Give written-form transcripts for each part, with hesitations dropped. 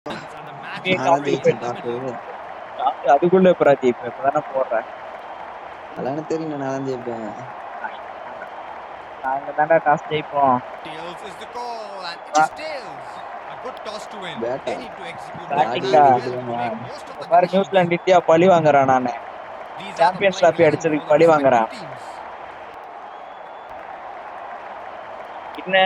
and the match நீ is நான் தான் right in ஜெயிச்சேன் the top. middle. அதுக்குள்ள பிராஜி இப்பதானே போடுறேன். அதெல்லாம் எனக்கு தெரியும், நான் தான் ஜெயிப்பேன். நாங்க தானே டாஸ் ஜெயிப்போம். Tails is the call, and it is tails. A good toss to win. Batta They need to execute their batting பேட்டிங்கா plans well to அடிக்கிறதுலாம் make most of the பாரு, conditions. நியூசிலாந்து இந்தியா பழி வாங்குறான். நானு These are the champions playing trophy 11 அடிச்சதுக்கு for the பழி respective வாங்குறான். teams. என்ன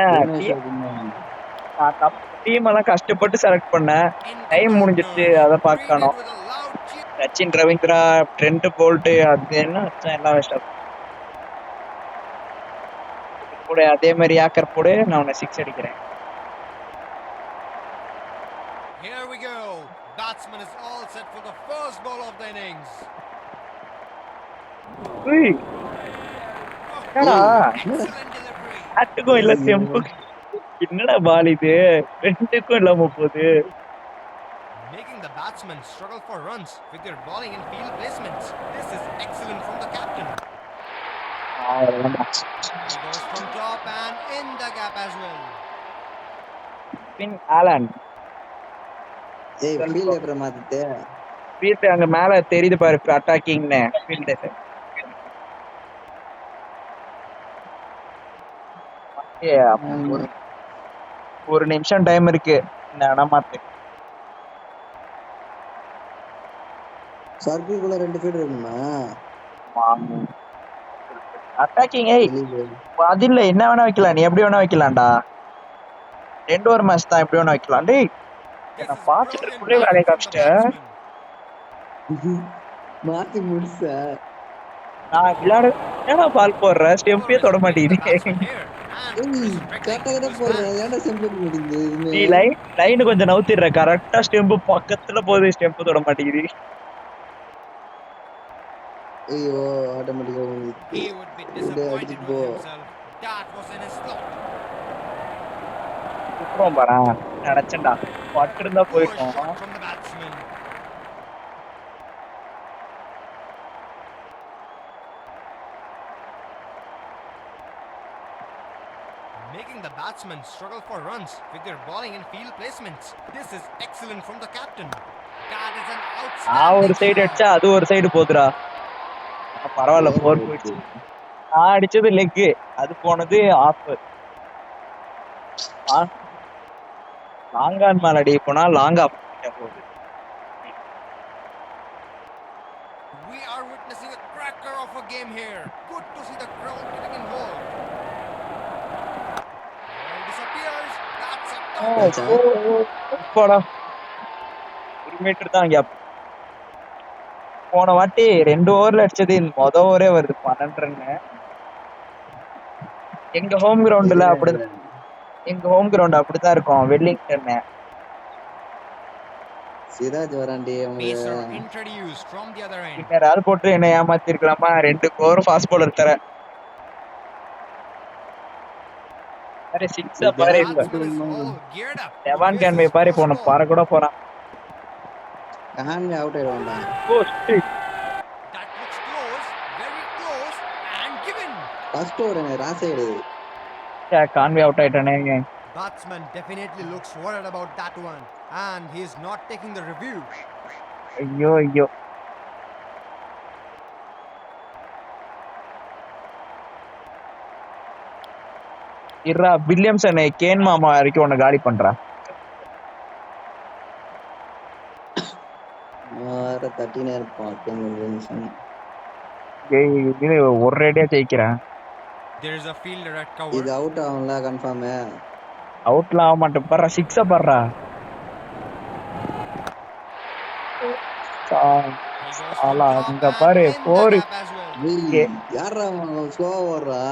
Bhubaneswar team எல்லாம் கஷ்டப்பட்டு செலக்ட் பண்ணேன். Into டைம் முடிஞ்சிச்சு, corners. அதை Greeted பார்க்கணும். with a loud cheer. Sachin Ravindra, Trent Boult, அது என்ன வச்சா எல்லாம் வேஸ்டா கூட. அதே மாதிரி ஆக்கர் போடு, நான் உன்னை 6 அடிக்கிறேன். Here we go. Batsman is all set for the first ball of the innings. உய், என்னடா Excellent delivery. ஆட்டுக்கும் இல்ல தெம்புக்கும் என்னடா பால் இது, ரெண்டுக்கும் இல்லாம போகுது. Making the batsmen struggle for runs with their bowling and field placements. This is excellent from the captain. He goes from top and in the gap as well. Finn Allen ஏய் fielder மாத்திட்டு field அங்க மேல தெரியுது பாரு, அட்டாக்கிங்னு field. ஒரு நிமிஷம் time இருக்கு. நான் மாத்து சர்க்கிள்குள்ள 2 ஃபீல்டர் இருக்குமா? அட்டாக்கிங். அது இல்ல, என்ன வேணா வைக்கலாம், நீ எப்படி வேணா வைக்கலாம்டா. 2 ஓவர் மேட்ச் தான், எப்படி வேணா வைக்கலாம். டேய் என்ன பாத்துட்டு இருக்குள்ளே வேலையை காமிச்சிட்டேன். மாத்தி முடிச்ச நான் விளையாட ஏன்னா பால் போடுற ஸ்டெம்பே தொட மாட்டேங்குது. கரெக்டாக தான் போடுறேன், ஏன்டா செம்பு முடியுது? நீ லைன் கொஞ்சம் நவுத்திடுற, கரெக்டா ஸ்டெம்பு பக்கத்துல போகுது, ஸ்டெம்பு தொட மாட்டேங்குது. ஐயோ ஆட்டோமேட்டிக்கா He would be disappointed with himself. That was in his slot. சுத்தம் பாரா, நினைச்சேன்டா பட்டு இருந்தா Poor போயிட்டோம். shot from the batsman. Making the batsmen struggle for runs with their bowling and field placements. This is excellent from the captain. That is an ஒரு outstanding side shot. அடிச்சா அது ஒரு side போதுடா. பரவாயில்ல, 4 போயிடுச்சு. நான் அடிச்சது லெக், அது போனது ஆஃப். லாங்கான் மேல அடி போனா லாங் ஆஃப் போகுது. We are witnessing a cracker of a game here. Good to see the crowd getting involved. Ball disappears. That's a போடா, 1 மீட்டர் தான் கேப். போன வாட்டி 2 ஓவர்ல அடிச்சது, மொத ஓவரே வருது 12 ரன்னு. எங்க ஹோம் கிரவுண்ட்ல அப்படிதான் இருக்கும். வெல்லிங்டன் சிராஜ் வராண்டி pacer introduced from the other end. யாராவது போட்டு என்ன ஏமாத்தி இருக்கலாமா? 2 ஓவர் ஃபாஸ்ட் பவுலர் தர. அரே 6 பாரு. Batsman is all geared up. Devon Conway பாரு, போன பார கூட போறான். கஹான்வே அவுட் ஆயிடுவான்டா. Oh shit, That looks close, very close, and given. First over ராஸ் சைடு. கான்வே அவுட் ஆயிட்டானே. Batsman definitely looks worried about that one, and he is not taking the review. ஐயோ Irra, Williamson can மாமா வரைக்கும் உன்னை காலி பண்றா. வேற 39 இருப்பான் டென்ஷன். இது ஒரு ரேடியா ஜெயிக்கிறேன். There is a fielder at cover. இது அவுட் ஆகும்ல கன்ஃபார்ம். அவுட்ல ஆக மாட்டேன். பர்றா 6 பர்றா. ஆலா இங்க பாரு 4. யாரா ஸ்லோவா ஓடுறா?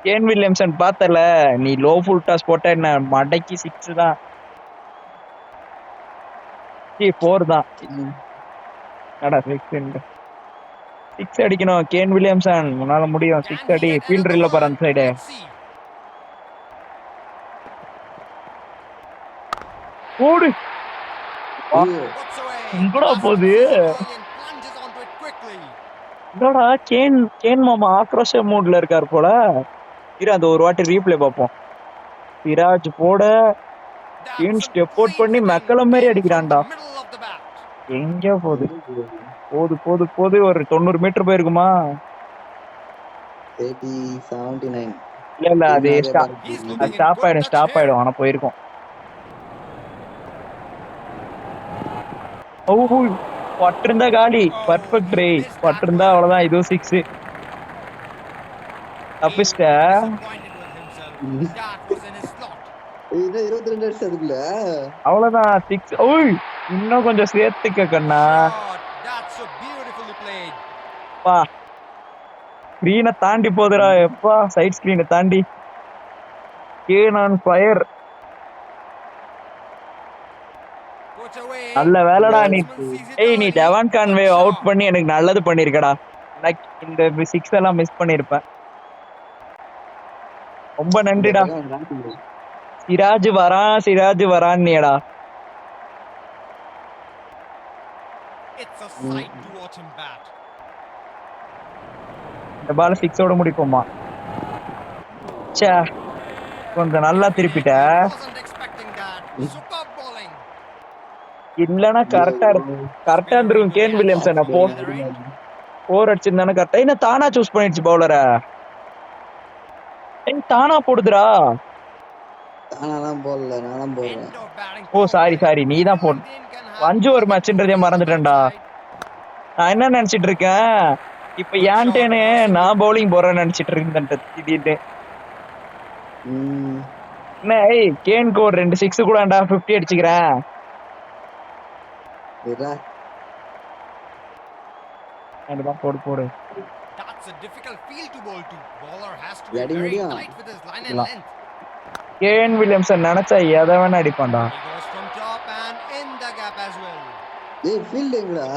கேன் வில்லியம்சன் பார்த்தல, நீ லோ ஃபுல் டாஸ் போட்ட என்ன மடக்கி 6 தான். 4 தான். அடா 6 அடிக்கணும். கேன் வில்லியம்சன் உன்னால முடியும். 6 அடி. ஃபீல்டர் இல்ல பாரு அந்த சைடு. ஓடு. எங்கடா போகுது? என்னடா கேன் மாமா ஆக்ரோஷ மூட்ல இருக்காரு போல. இரு, அந்த ஒரு வாட்டி ரீப்ளே பார்ப்போம். சிராஜ் போட can That's a step out great பண்ணி hitting. மெக்கலம் மாதிரி Came from the அடிக்கிறான்டா. middle of the bat. எங்க போகுது போது ஒரு 90 மீட்டர் போயிருக்குமா? 80, 79. இல்ல அது நிறைய பால் He's போயிருக்கு. looking in ஸ்டாப் good ஆயிடும் touch here. ஆனா போயிருக்கும். ஓ பட்டிருந்தா காலி. Oh, பர்ஃபெக்ட் he ரே. missed that பட்டிருந்தா one. அவ்வளவுதான். இதுவும் 6. He தப்பிச்சிட்ட. was disappointed with himself. That was in his slot. இன்னும் 22 அடிச்சு அதுக்குள்ள. அவ்வளவுதான் 6. ஓய் இன்னும் கொஞ்சம் சேர்த்துக்க கண்ணா. Shot. That's so beautifully played. பா ஸ்கிரீனை தாண்டி போதுடா. எப்பா சைட் ஸ்கிரீனை தாண்டி. Can on fire. Put away. நல்ல வேலைடா நீ. Batsman sees it நீ early. Devon Conway Good out shot. பண்ணி எனக்கு நல்லது பண்ணிருக்கடா. இந்த 6 எல்லாம் மிஸ் பண்ணிருப்பேன். ரொம்ப நன்றிடா. Siraj வரான்னியடா. It's a sight to watch him bat. இந்த பால் 6 ஓட முடிப்போமா? ச்சே கொஞ்சம் நல்லா திருப்பிட்ட. Wasn't expecting that. Superb bowling. இல்லனா கரெக்டா இருந்திருக்கும். கேன் வில்லியம்சன் 4 அடிச்சிருந்தானே கரெக்டா. என்ன தானா சூஸ் பண்ணிடுச்சு பவுலரை. தானா போடுதுடா. நானும் போடல, நானும் போடுறேன். End of batting. ஓ சாரி நீ தான் போடு. 5 ஒரு மேட்ச்ன்றதே மறந்துட்டேன்டா. நான் என்ன நினைச்சிட்டு இருக்கேன், இப்ப ஏன்ட்டேன்னு நான் பவுலிங் போறேன்னு நினைச்சிட்டு இருக்கேன் திடீர்னு. என்ன கேன் கோர் 2 6 கூடடா 50 அடிச்சுக்கிறேன். போடு. That's a difficult field to bowl to. Bowler has to be Ready, very medium. tight with his line and length. Kane Williamson நினைச்சா எதை வேணா அடிப்பான்டா. He goes from top and in the gap as well. ஏய் field எங்கடா?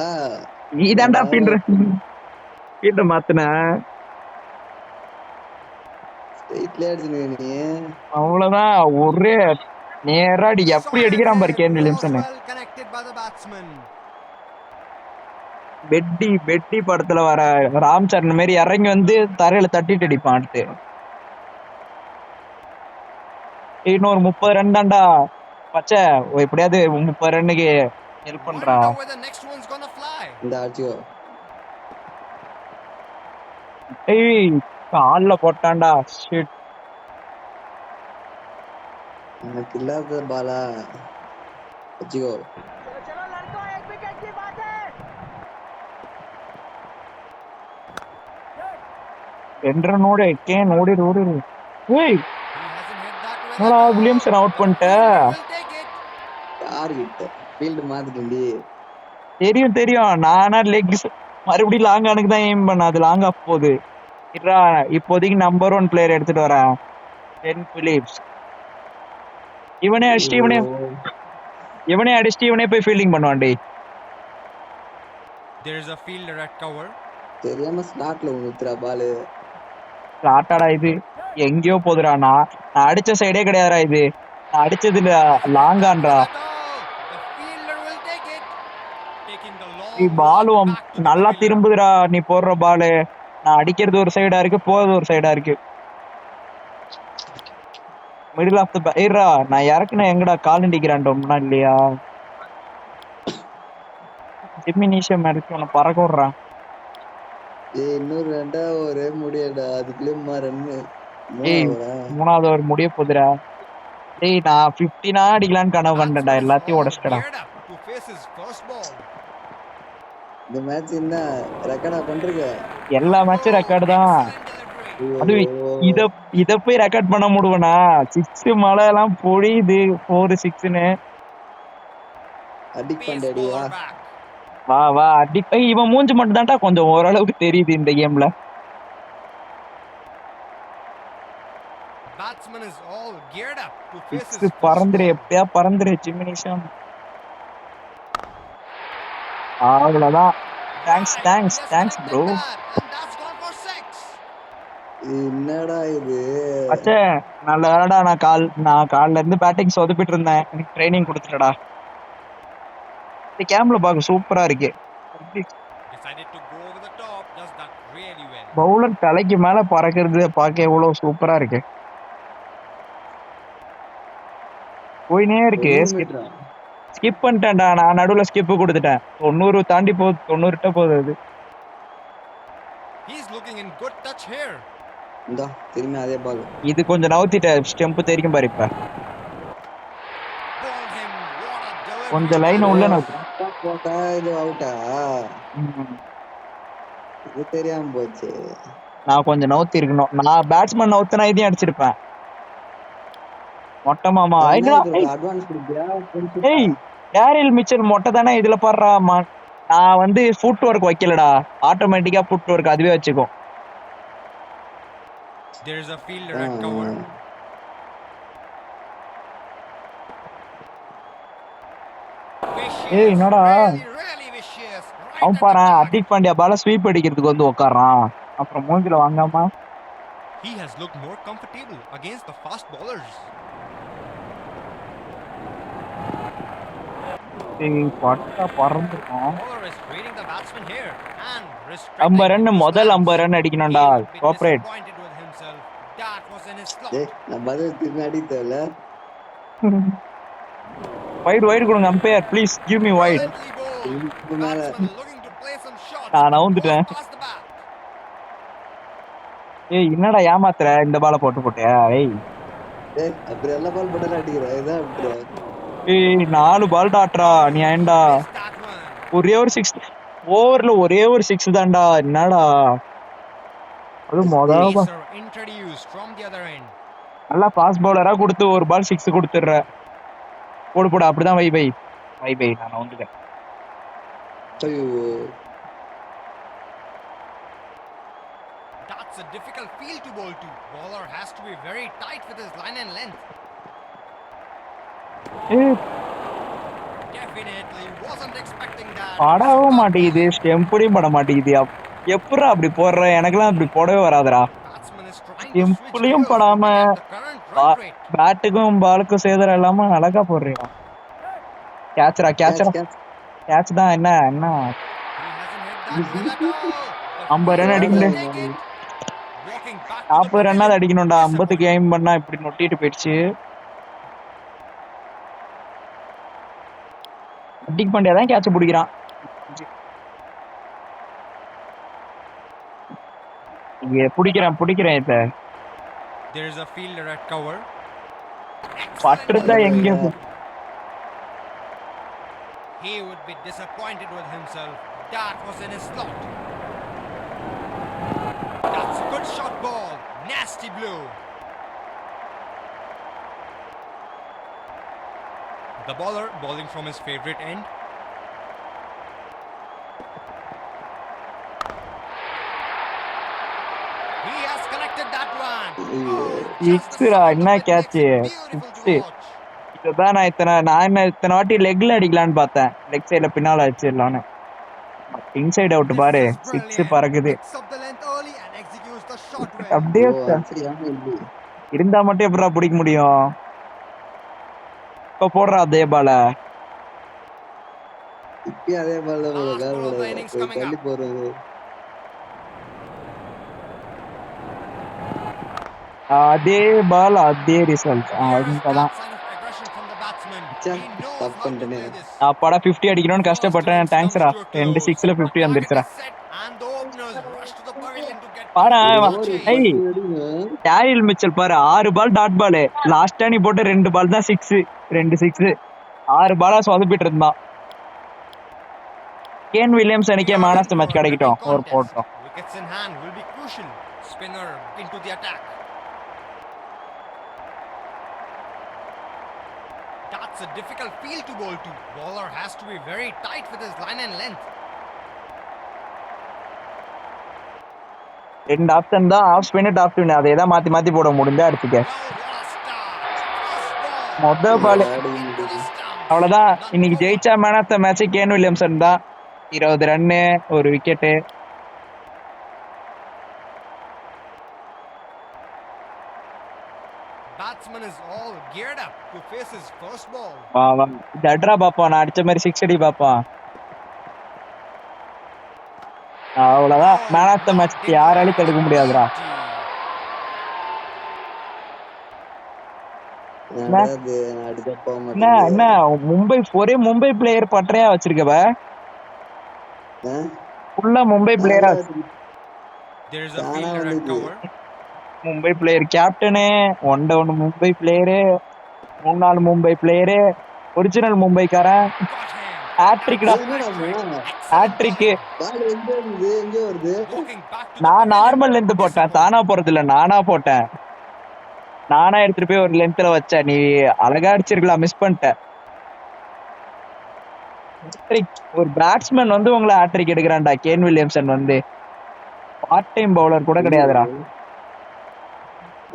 நீ தான்டா field மாத்துன. ஸ்ட்ரைட்ல அடிச்சுனே நீ. அவ்வளவுதான். ஒரே நேராடி எப்படி அடிக்கிறான் பாரு Kane Williamson. Well connected by the batsman. பெட்டி படத்துல வர ராம் சரண் மாதிரி இறங்கி வந்து தரையில தட்டிட்டு அடிப்பான். அடுத்து இன்னொரு 30 ரன் தான்டா பச்சை. எப்படியாவது 30 ரன்னுக்கு ஹெல்ப் பண்றா. Wonder where the next one's gonna fly. இந்த ஆச்சியோ கால்ல போட்டான்டா. ஷிட். எனக்கு இல்லாத பாலா ஆச்சியோ. என்றனோட கேன் ஓடிடு. ஏய் He hasn't hit that well. என்னடா வில்லியம்சன் அவுட் பண்ணிட்ட? Will take it. யார் கிட்ட ஃபீல்ட் மாத்திட்டேன்டி. தெரியும். நானா லெக்ஸ் மறுபடியும் லாங் ஆனுக்கு தான் எய்ம் பண்ண. அது லாங் ஆஃப் போகுது. இப்போதைக்கு நம்பர் 1 பிளேயர் எடுத்துட்டு வரேன். Kane Phillips. இவனே அடிச்சுட்டு இவனே போய் ஃபீல்டிங் பண்ணுவான். டேய் There is a fielder at cover. தெரியாம ஸ்லாட்ல ஊத்துறா பால். ஆட்டாடா இது எங்கேயோ போதுடா. நான் அடிச்ச சைடே கிடையாதுடா. இது நான் அடிச்சதுல லாங்கான்றா. The fielder will take it. Taking the long நீ பாலும் ball back to the நல்லா fielder. திரும்புதுடா. நீ போடுற பாலு நான் அடிக்கிறது ஒரு சைடா இருக்கு, போறது ஒரு சைடா இருக்கு. மிடில் ஆஃப் த ஏறா நான் இறக்குன எங்கடா கால் அடிக்கிறான்டா இல்லையா? ஜிம்மினிஷியம் அடிச்சு உன்னை பறக்க விடுறான். ஏய் இன்னொரு ரெண்டா ஒரே முடியடா. அதுக்குள்ளே ரன்னு மூணாவது ஒரு முடிய போதுடா. டேய் நான் 50 அடிக்கலான்னு கனவு கண்டேன்டா. எல்லாத்தையும் உடச்சிட்டடா. Geared up to face his first ball. இந்த மேட்ச் என்ன ரெக்கார்டா பண்றீங்க? எல்லா மேட்சும் ரெக்கார்டு தான். Excellent அது delivery. இத போய் ரெக்கார்ட் பண்ண முடியுவனா? 6 மழை எல்லாம் பொழியுது. 4 6ன்னு அடிக் Pace பண்றடியா. bowler back. வா அடி. இவன் மூஞ்சி மட்டும் தான்டா கொஞ்சம் ஓரளவுக்கு தெரியுது இந்த கேம்ல. Batsman is all geared up to face his 6 first பறந்துரு. ball. எப்படியா பறந்துரு ஜிம்மினிஷம். அவ்வளவுதான். Thanks Just bro. connected that, and that's gone for 6. என்னடா இது? அச்சே நல்ல வேலைடா. நான் கால்ல இருந்து பேட்டிங் சொதப்பிட்டு இருந்தேன். எனக்கு ட்ரைனிங் கொடுத்துட்டடா. இந்த கேம்ல பாக்க சூப்பரா இருக்கு. Decided to go over the top, does that really well. Bowler தலைக்கு மேல பறக்கிறது பார்க்க எவ்வளவு சூப்பரா இருக்கு. போயினே இருக்கு. 100 ஸ்கிப் மீட்டரா? ஸ்கிப் பண்ணிட்டேன்டா. நான் நடுவுல ஸ்கிப் கொடுத்துட்டேன். 90 தாண்டி போகுது. 90 கிட்ட போகுது அது. He's looking in good touch here. இந்தா திரும்பி அதே பால். இது கொஞ்சம் நவுத்திட்டேன். ஸ்டெம்ப் தெரியும் பாரு இப்ப. Ball him. What a delivery கொஞ்சம் லைன் that உள்ள was. நவுத்துறேன். போட்டா இது அவுட்டா? ம். இது தெரியாம போச்சு. நான் கொஞ்சம் நவுத்தி இருக்கணும். நான் பேட்ஸ்மேன் நவுத்தினா இதையும் அடிச்சிருப்பேன். மொட்டை மாமா என்ன ஐயா, இது அட்வான்ஸ் கொடுப்பியா? ஏய் டேரில் மிச்சல் மொட்டை தானே இதுல பாடுறா. நான் வந்து ஃபுட் ஒர்க் வைக்கலடா. ஆட்டோமேட்டிக்கா ஃபுட் ஒர்க் அதுவே வச்சுக்கும். There's a fielder at cover. ஏய் Vicious. என்னடா Really vicious. Right அவன் at the பாரு target. அட்டிக் பாண்டியா பால ஸ்வீப் அடிக்கிறதுக்கு வந்து உட்காரான். அப்புறம் மூஞ்சில வாங்காம He has looked more comfortable against the fast bowlers. பட்டா பறந்துருக்கும். Bowler is reading the batsman here and 50 restricting run his முதல் stance. 50 ரன் He அடிக்கணும்டா. would be cooperate. disappointed with himself. That was in his slot. டேய் நான் பதில் திரும்பி அடித்தேல. Wide wide கொடுங்க umpire please give me wide. Brilliantly bowled. இதுக்கு மேல Batsman looking to play some shots. நான் Goes நவுந்துட்டேன். past the bat. ஏய் என்னடா ஏமாத்துற இந்த பால போட்டியா? ஏய் டேய் அப்புறம் எல்லா பால் போட்டாலும் அடிக்கிறேன். இதான் விட்டுரு. ஏய் 4 பால் டாட்ரா நீ ஏன்டா? Missed that one. ஒரே ஒரு 6 ஓவர்ல ஒரே ஒரு 6 தான்டா. என்னடா அது மொதவா Pacer introduced from the other end. நல்லா ஃபாஸ்ட் பவுலரா கொடுத்து ஒரு பால் 6 கொடுத்துடுற. போடு அப்படிதான் வை நான் வந்துட்டேன். ஐயோ That's a difficult field to bowl to. Bowler has to be very tight with his line and length. ஏய் Definitely wasn't expecting that. படவும் மாட்டேங்குது. ஸ்டெம்புடையும் பட மாட்டேங்குது. எப்படா அப்படி போடுற? எனக்கெல்லாம் அப்படி போடவே வராதுடா. Batsman is trying to switch ஸ்டெம்புலையும் gears படாம looking at the current run rate. பேட்டுக்கும் பாலுக்கும் சேதரம் இல்லாம அழகா போடுறீங்க. கேட்ச் கேட்ச் தான். என்ன He hasn't hit that well at all. The 50 run fielder அடிக்கணும். will take it. Walking back to the 40 ரன்னாவது pavilion. அடிக்கணும்டா. 50க்கு எய்ம் பண்ணா இப்படி நொட்டிட்டு போயிடுச்சு. அட்டிக் பாண்டியா தான் கேட்ச் பிடிக்கிறான். இங்க பிடிக்கிறேன் இத. There is a fielder at cover. பட்டுருந்தா எங்க He would be disappointed with himself. That was in his slot. That's a good shot ball. Nasty blow. The bowler bowling from his favorite end. He has connected that one. Oh, just the சிக்ஸ்ரா sound என்ன of it catch? makes it beautiful to six. watch. இதுதான் நான் இத்தனை வாட்டி லெக்ல அடிக்கலான்னு பார்த்தேன். Leg சைடுல பின்னால வச்சிடலான்னு. Inside out பாரு. This is 6 brilliant. பறக்குது. Picks up the length early and executes the shot well. அப்படியே சரியான இல்லை. இருந்தா மட்டும் எப்படா பிடிக்க முடியும்? இப்ப போடுறா அதே பால. இப்பயும் அதே பால் தான் Last call ball of the innings coming தள்ளி up. போறது. அதே பால் அதே ரிசல்ட். Here's அங்கதான் that sign of aggression from the batsman. ச்சே, He knows தப்பு how to பண்ணிட்டேனே. play this. அப்பாடா 50 அடிக்கணும்னு கஷ்டப்பட்டேன். First தேங்க்ஸ்ரா. innings comes to a 2 close. 6ல 50 The வந்துருச்சுடா. target is set and the openers rush to the pavilion to get பாரு the ஒரு change. ஏய் 10 அடிங்க. Daryl Mitchell பாரு 6 பால் டாட் பால். லாஸ்டா நீ போட்ட 2 பால் தான் 6. 2 6. 6 பாலா சொதப்பிட்டு இருந்தான். கேன் வில்லியம்ஸ் அன்னைக்கே We are man in of the match for a கிடைக்கட்டும். gripping ஒரு contest. போட்டோம். Wickets in hand will be crucial. Spinner into the attack. That's a difficult field to bowl to. Bowler has to be very tight with his line and length. 2 option தான். Off spin top spin. அதே தான் மாத்தி போட முடிஞ்சா அடிச்சுக்க. Well, what a start. First ball. மொத பால் ஆடி Into முடியுது. the stumps. அவ்வளவுதான். None இன்னைக்கு more. ஜெயிச்சா man of the match Kane Williamson தான். 20 ரன்னு, ஒரு wicket. Batsman is all geared up to face his first ball. வா ஜட்ரா பாப்பா. நான் அடிச்ச மாதிரி 6 அடி பாப்பா. அவ்வளவுதான். மேன் ஆஃப் த மேட்ச் யாராலையும் தடுக்க முடியாதுடா. வராது, நான் அடிச்சா போக என்ன மாட்டேங்குது. என்ன மும்பை ஒரே மும்பை பிளேயர் பட்டறையா வச்சிருக்கவ ஆ? ஃபுல்லா மும்பை பிளேயரா There is a தானா fielder at வந்துது. cover. மும்பை பிளேயர் கேப்டனு ஒன்னு Mumbai player 3-4 Mumbai player original மும்பைக்காரன் Got him. ஹேட்ரிக்டா ஏய், என்னடா அவன்? Excellent hat-trick bowling. பால் எங்க வருது, எங்க வருது? Walking back to the நான் pavilion. நார்மல் லென்த் போட்டேன் தானா போறது இல்ல நானா போட்டேன் நானா எடுத்துட்டு போய் ஒரு லென்த்ல வச்சேன் நீ அழகா அடிச்சிருக்கலாம் மிஸ் பண்ணிட்ட Hat-trick. ஒரு பேட்ஸ்மேன் வந்து உங்களை ஹேட்ரிக் எடுக்கிறான்டா கேன் வில்லியம்சன் வந்து பார்ட் டைம் பவுலர் கூட கிடையாதுடா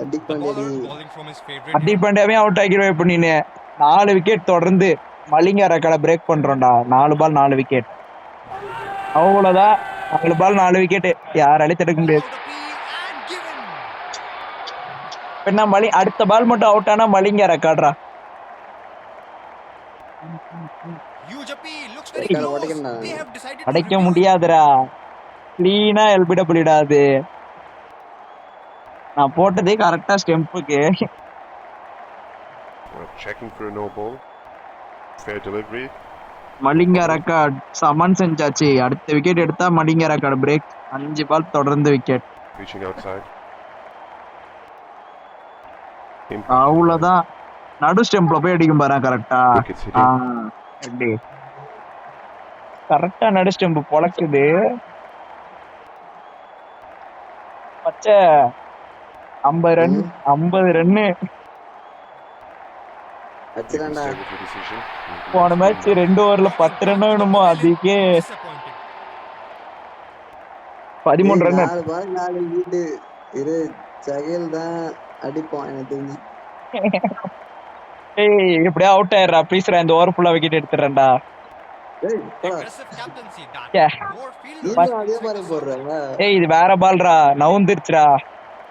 அடிக் The பண்ணடி. bowler bowling from his favorite Hardik era. பாண்டியாவே அவுட் ஆகிடுவேன் இப்ப நீனு 4 விக்கெட் தொடர்ந்து மலிங்க ரெக்கார்டை பிரேக் பண்றோம்டா 4 பால் 4 விக்கெட் அவ்வளவுதான் 4 பால் 4 விக்கெட் யாராலையும் தடுக்க முடியாது Loud appeal and given. என்ன அடுத்த பால் மட்டும் அவுட் ஆனா Malinga ரெக்கார்டா Huge appeal. Looks very Record close. உடைக்கணும்டா. They have decided to அடைக்க review it. முடியாதுடா கிளீனா எல்பிடபிள்யூடாது நான் போட்டதே கரெக்டா ஸ்டெம்புக்கு We're checking for a no ball. Fair delivery. Malinga record சமன் செஞ்சாச்சு அடுத்த விக்கெட் எடுத்தா மலிங்க ரெக்கார்டு பிரேக் 5 பால் தொடர்ந்து விக்கெட் Reaching outside. அவ்வளவுதான் நடு ஸ்டெம்ப்ல போய் அடிக்கும் பாரு கரெக்டா Wickets hitting. எப்படி கரெக்டா நடு ஸ்டெம்ப் பொழக்குது பச்சை 50 ரன் 50 ரன்னு அடிச்சிடான்டா. Stay with your decision. போன மேட்ச் 2 ஓவர்ல 10 ரன் வேணுமோ அதுக்கே Disappointing. 13 ரன் 4 பால் 4 விக்கெட். இரு சகில் தான் அடிப்பான் எனக்கு தெரிஞ்சு. ஏய் எப்படியா அவுட் ஆயிடுறா ப்ளீஸ்ரா இந்த ஓவர் ஃபுல்லா விக்கெட் எடுத்துறேன்டா ஏய் போடா. Aggressive captaincy that. Yeah. More field. நீயும் அதே மாதிரி போடுறாங்க. ஏய் இது வேற பால்ரா நவுந்துருச்சுடா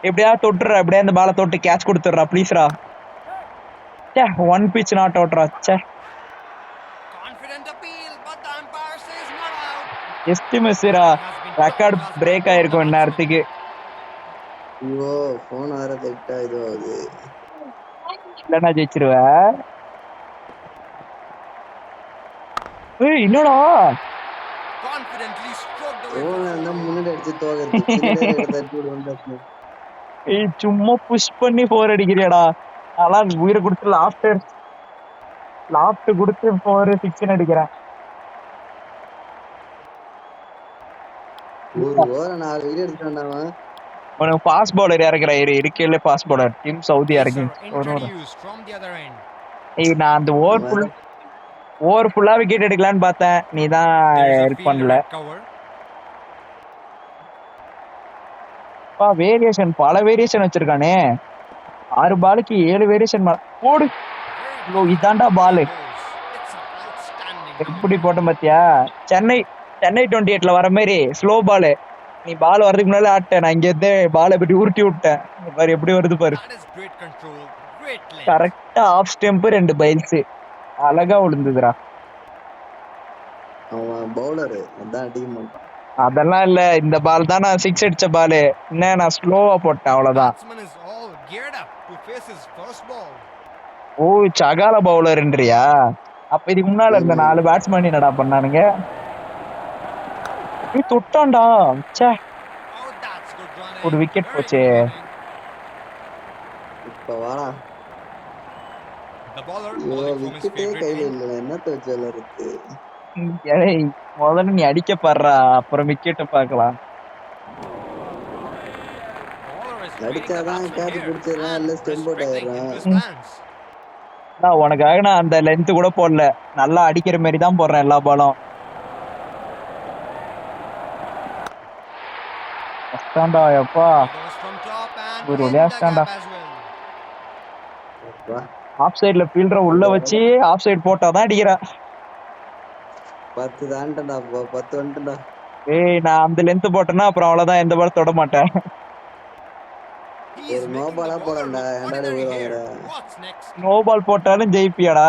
எப்படியா தொட்டுறா எப்படியா இந்த பாலை தொட்டு கேட்ச் கொடுத்துடுறா ப்ளீஸ்ரா சே ஒன் பிச் நாட் அவுட்ரா say Confident appeal, but the umpire says not out. எஸ்ட் மிஸ்ரா ரெக்கார்ட் பிரேக் ஆயிருக்கும் இந்நேரத்துக்கு ஐயோ போன் வேற லைட்டா இதுவாகுது. இல்லைன்னா ஜெயிச்சிருவ ஏய் என்னடா Confidently stroked away. போன் அந்த முன்னாடி அடிச்சு தோகிறது. பின்னாடி தட்டி விடுவாங்க. ஏய் சும்மா புஷ் பண்ணி 4 அடிக்கிறியாடா அதெல்லாம் உயிரை கொடுத்து லாஃப்ட் கொடுத்து 4 6 அடிக்கிறேன் ஒரு ஓவர் 4 விக்கெட் எடுத்துட்டான்டா. உனக்கு பாஸ் பவுலர் இறக்குற இருக்கையில பாஸ் பவுலர் டீம் சவுதி இறங்கி Pacer introduced from the other end. ஏய் நான் அந்த ஓவர் ஃபுல்லா விக்கெட் எடுக்கலான்னு பார்த்தேன் நீ தான் There is a help fielder பண்ணல at cover. வேரியேஷன் பல வேரியேஷன் வச்சிருக்கானே 6 பாலுக்கு 7 வேரியேஷன் போடு ஐயோ, இதாண்டா பால் It's an outstanding எப்படி போட்டோம் பாத்தியா சென்னை 28ல வர மாதிரி ஸ்லோ பால் நீ பால் வர்றதுக்கு முன்னால ஆட்ட நான் இங்க இருந்து பாலை பற்றி உருட்டி விட்டேன் பாரு எப்படி வருது பாரு That is great control, great length. கரெக்டா ஆஃப் ஸ்டெம்ப் 2 பைல்ஸ் அழகா விழுந்துதுடா அவன் பவுலர் அதான் அடிக்க மாட்டான். அதெல்லாம் இல்ல இந்த பால் தான் நான் 6 அடிச்ச பால் என்ன நான் ஸ்லோவா போட்டேன் அவ்வளவுதான் Batsman is all geared up to face his first ball. ஓ சகால பவுலர்ன்றியா அப்ப இதுக்கு முன்னால இருந்த 4 பேட்ஸ்மேன் என்னடா பண்ணானுங்க நீ தொட்டான்டா ச்சே Oh, that's good running. ஒரு wicket Very போச்சே. good running. இப்ப வாடா. The bowler ஐயோ bowling from his விக்கெட்டே favorite கையில end. இல்ல. என்னத்த வச்சு விளையாடுறது? ஏய் முதல்ல நீ அடிக்க பாடுறா அப்புறம் விக்கெட்ட பார்க்கலாம் Bowler is reading the அடிச்சாதான் batsman catch here பிடிச்சிடறான், and இல்ல ஸ்டெம் போட்டு restricting ஆயிடுறான். into his stance. உனக்காக நான் அந்த லென்த் கூட போடல நல்லா அடிக்கிற மாதிரி தான் போடுறேன் எல்லா பாலும் கஷ்டம்டா எப்பா Goes from top and ஒரு in வழியா the ஸ்டாண்டா gap as well. வா, ஆஃப் சைடுல ஃபீல்டரை உள்ள வச்சு ஆஃப் சைடு போட்டாதான் அடிக்கிறேன் 10 தாண்டா. 10 வந்துட்டா. ஏய் நான் அந்த லென்த் போட்டேன்னா அப்புறம் அவ்வளவுதான் எந்த பால் தொட மாட்டேன் He is ஒரு making நோபாலா the bowler போடண்டா. look என்னடா ordinary விழுவாங்கடா. here. What's next? No ball போட்டாலும் ஜெயிப்பியாடா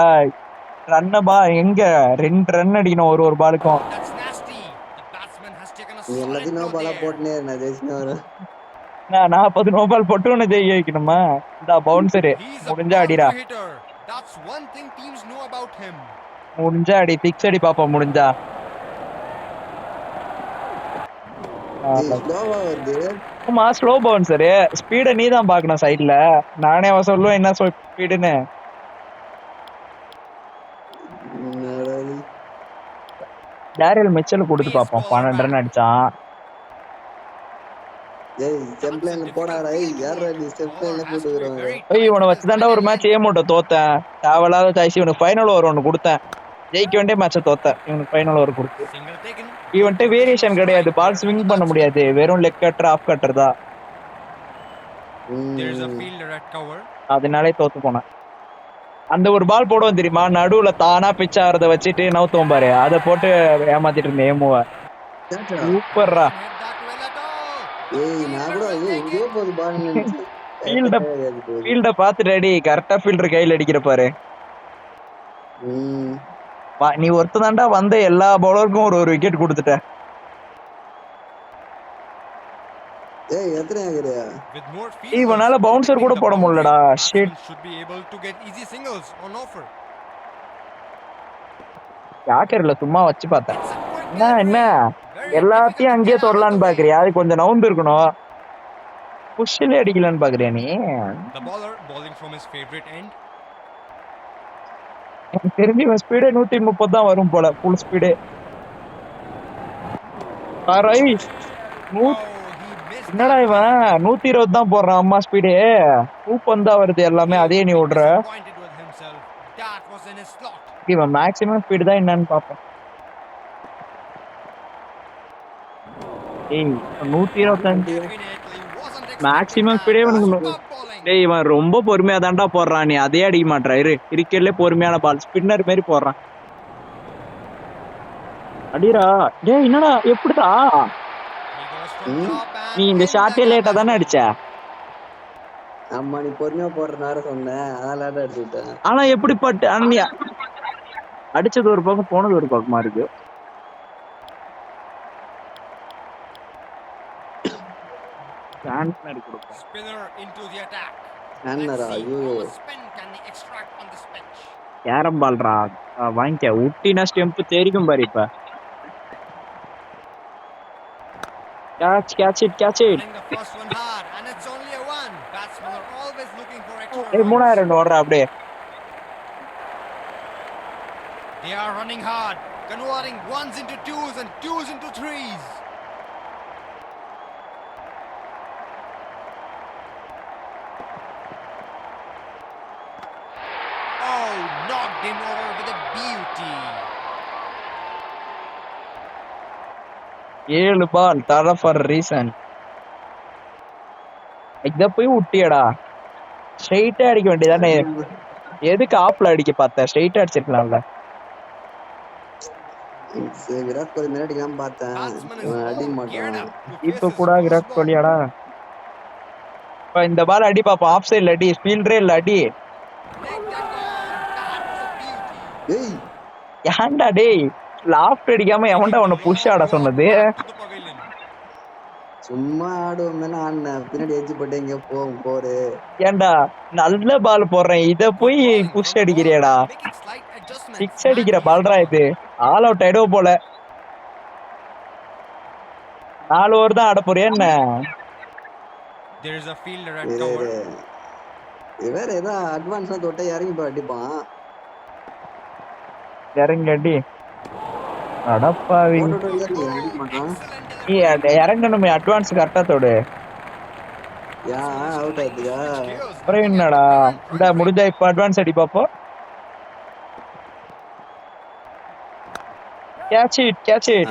ரன்னபா எங்க 2 ரன் அடிக்கணும் ஒரு பாலுக்கும் That's nasty. The batsman has taken a நீ solid எல்லாத்தையும் blow நோபாலா there. போட்டுனே நான் ஜெயிச்சுன்னு வரேன். நான் 40 நோ பால் போட்டு உன்னை ஜெயிக்க வைக்கணுமா இந்த பவுன்சரு He's a முடிஞ்சா அடிடா powerful hitter. That's one thing teams know about him. முடிஞ்சா அடி சிக்ஸ் அடி பாப்போம் முடிஞ்சா. ஸ்லோவா வருது. ஆமா ஸ்லோ பவுன்சரு. ஸ்பீட நீ தான் பாக்கணும் சைட்ல. நானே சொல்லுவேன் என்ன ஸ்பீடுன்னு. டேரியல் மிச்சல் கொடுத்து பாப்போம். 12 ரன் அடிச்சான். இவனை வச்சுதான்டா ஒரு மேட்ச் ஏமோட்ட தோத்தேன். தேவையில்லாத சாய்ஸ். இவனுக்கு ஃபைனல் ஓவர் ஒன்று கொடுத்தேன். ஜெயிக்க வேண்டிய மேட்சை தோத்தேன். இவனுக்கு ஃபைனல் ஓவர் கொடுத்து. இவன்ட்டு வேரியேஷன் கிடையாது. பால் ஸ்விங் பண்ண முடியாது. வெறும் லெக் கட்டர் ஆஃப் கட்டர் தான். அதனாலே தோத்து போனேன். அந்த ஒரு பால் போடுவோம் தெரியுமா, நடுவுல தானா பிச் ஆறத வச்சுட்டு நவுத்துவோம் பாரு, அதை போட்டு ஏமாத்திட்டு இருந்தேன் ஏமுவ. சூப்பர்ரா. ஃபீல்ட பாத்துட்டு அடி. கரெக்டா ஃபீல்டர் கையில அடிக்கிற பாரு. நீ ஒருத்ததாண்டா வந்த எல்லா பவுலருக்கும் ஒரு விக்கெட் கொடுத்துட்ட. இவனால பவுன்சர் கூட போட முடியலடா. ஷிட். யாக்கர்ல சும்மா வச்சு பார்த்தேன். என்ன எல்லாத்தையும் அங்கேயே தொடலான்னு பாக்குறியா? அது கொஞ்சம் நவுந்து இருக்கணும். புஷ்ல அடிக்கலான்னு பாக்குறியா நீ? எனக்கு தெரிஞ்சு இவன் ஸ்பீடே 130 தான் வரும் போல. Full speed. என்னடா இவன் 120 தான் போடுறான். அம்மா ஸ்பீடு தான் வருது எல்லாமே. அதே நீ ஓடுற. இவன் மேக்ஸிமம் ஸ்பீடு தான் என்னன்னு பாப்போம். 125 மேக்ஸிமம் ஸ்பீடே இவனுக்கு. டேய் இவன் ரொம்ப பொறுமையா தான்டா போடுறான். நீ அதே அடிக்க மாட்டா. இருக்கல பொறுமையான பால் ஸ்பின்னர் மாதிரி போடுறான். அடிரா. டேய் என்னடா எப்படிடா நீ இந்த ஷாட்டே லேட்டா தானே அடிச்ச? ஆமா நீ பொறுமையா போடுறனால சொன்னேன். அதனால அடிச்சுட்டேன். ஆனா எப்படி பட்டு நீ அடிச்சது ஒரு பக்கம் போனது ஒரு பக்கமா இருக்கு. கேரம் பால்ரா வாங்கிக்க. உட்டினா ஸ்டெம்ப் தெரிக்கும் பாரு. இப்ப catch it. மூணாயிரம் ரன் ஓடுறா அப்படியே. They are running hard, converting ones into twos and twos into threes. Oh, knocked him over with a beauty. 7 பால் தர ஃபார் ரீசன். இத போய் விட்டியடா. ஸ்ட்ரைட்டா அடிக்க வேண்டியதானே. எதுக்கு ஆப்ல அடிக்க பார்த்த? ஸ்ட்ரைட்டா அடிச்சிருக்கலாம்ல. விராட் கோலி மேல அடிக்கலாம் பார்த்தேன். அடி மாட்டான். இப்ப கூட விராட் கோலியாடா. இப்ப இந்த பால் அடி பாப்போம். ஆஃப் சைடுல அடி. ஃபீல்டரே இல்ல அடி. ஏய் ஏன்டா டேய் லாஃப்ட் அடிக்காம எவன்டா உன்னை புஷ் ஆட சொன்னது? சும்மா ஆடுவோம் தானே ஆடினேன். பின்னாடி எஜ்ஜு போட்டு எங்க போரு. ஏன்டா நல்ல பால் போடுறேன். இத போய் புஷ் அடிக்கிறியாடா? 6 அடிக்கிற பால்ரா இது. ஆல் அவுட் ஆயிடுவ போல. 4 ஓவர் தான் ஆட போறியா என்ன? இவர் ஏதோ அட்வான்ஸா தொட்ட இறங்கி போய் அடிப்பான். இறங்கி அடி. அடப்பாவி நீ இறங்கணுமே. அட்வான்ஸ் கரெக்டா தொடு. அப்புறம் என்னடா இந்த முடிஞ்சா இப்ப அட்வான்ஸ் அடி பாப்போம். catch it.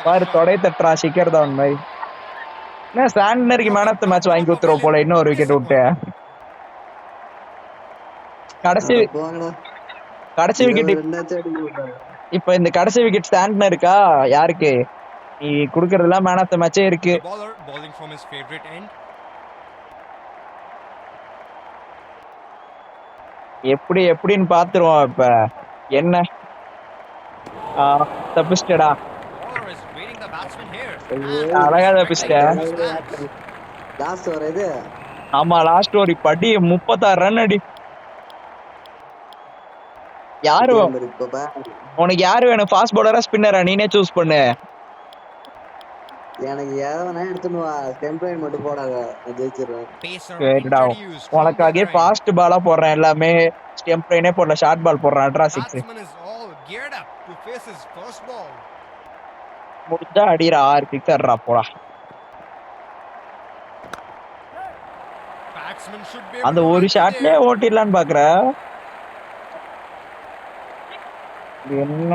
பாரு தொடை தட்டுறா. சிக்கர் தான் பாய். என்ன சாண்டனருக்கு மேன் ஆஃப் தி மேட்ச் வாங்கி கொடுத்துருவோம் போல. இன்னும் ஒரு விக்கெட் விட்டு கடைசி விக்கெட். இப்ப இந்த கடைசி விக்கெட் ஸ்டாண்ட்ல இருக்கா யாருக்கு? நீ குடுக்கறதெல்லாம் மேன் ஆஃப் தி மேட்சே இருக்கு. எப்படின்னு பாத்துருவோம். இப்ப என்ன தப்பிச்சிட்டடா. அழகா தப்பிச்சிட்ட. லாஸ்ட் ஓவர் இது ஆமா லாஸ்ட் ஒரு படி 36 ரன் அடி. யாரு இப்ப பாரு. உனக்கு யாரு வேணும், ஃபாஸ்ட் பவுலரா ஸ்பின்னரா? நீனே சூஸ் பண்ணு. எனக்கு எதனா எடுத்துன்னு வா, டெம்ப்ளேட் மட்டும் போடாத, நான் ஜெயிச்சிடுறேன். Pacer சரிடா, introduced from the உனக்காகவே other end. ஃபாஸ்ட் பாலா போடுறேன், எல்லாமே ஸ்டெம்ப் லைனே போடல, ஷார்ட் பால் போடுறேன். அட்ரா The 6 batsman is all geared up to face his first ball. முடிஞ்சா அடிடா, 6 6 அட்ரா போடா. Batsman should be அந்த able to ஒரு read it ஷாட்லயே there. ஓட்டிடலான்னு பாக்குற. இது என்ன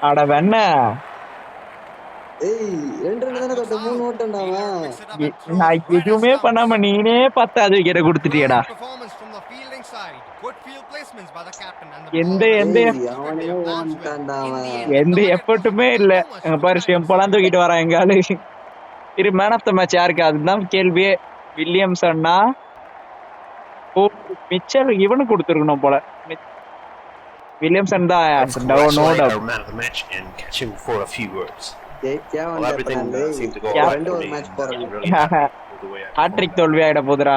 அட வெண்ண, ஏய், 2 ரன் தானே தொட்ட, 3 ஓட்டம்டா Fielder அவன். picks it up and throws நான் right at எதுவுமே stumps. பண்ணாம நீனே 10வது விக்கெட்ட கொடுத்துட்டியடா. Brilliant performance from the fielding side. Good field placements by the captain and the எந்த ball எந்த was ஏய், அவனே executed lands well. ஓட்டான்டா In the அவன். end, எந்த the wicket was எஃபர்ட்டுமே little இல்ல. too much அங்க for பாரு the ஸ்டெம்பெல்லாம் Tigers. தூக்கிட்டு வரான் எங்காலு. இரு, மேன் ஆஃப் த மேட்ச் யாருக்கு? அதுதான் கேள்வியே. வில்லியம்சன்னா ஓ, மிச்சல் இவனுக்கு கொடுத்துருக்கணும் போல. வில்லியம்சன் தான். Let's no congratulate doubt. our man of the match and catch him for a few words. ஜெயிச்சா Well, வந்து everything seemed to go Yeah. right ரெண்டு for ஒரு me. மேட்ச் I'm போறாங்க. really happy with the way I hat trick performed. தோல்வி ஆயிட போதுடா.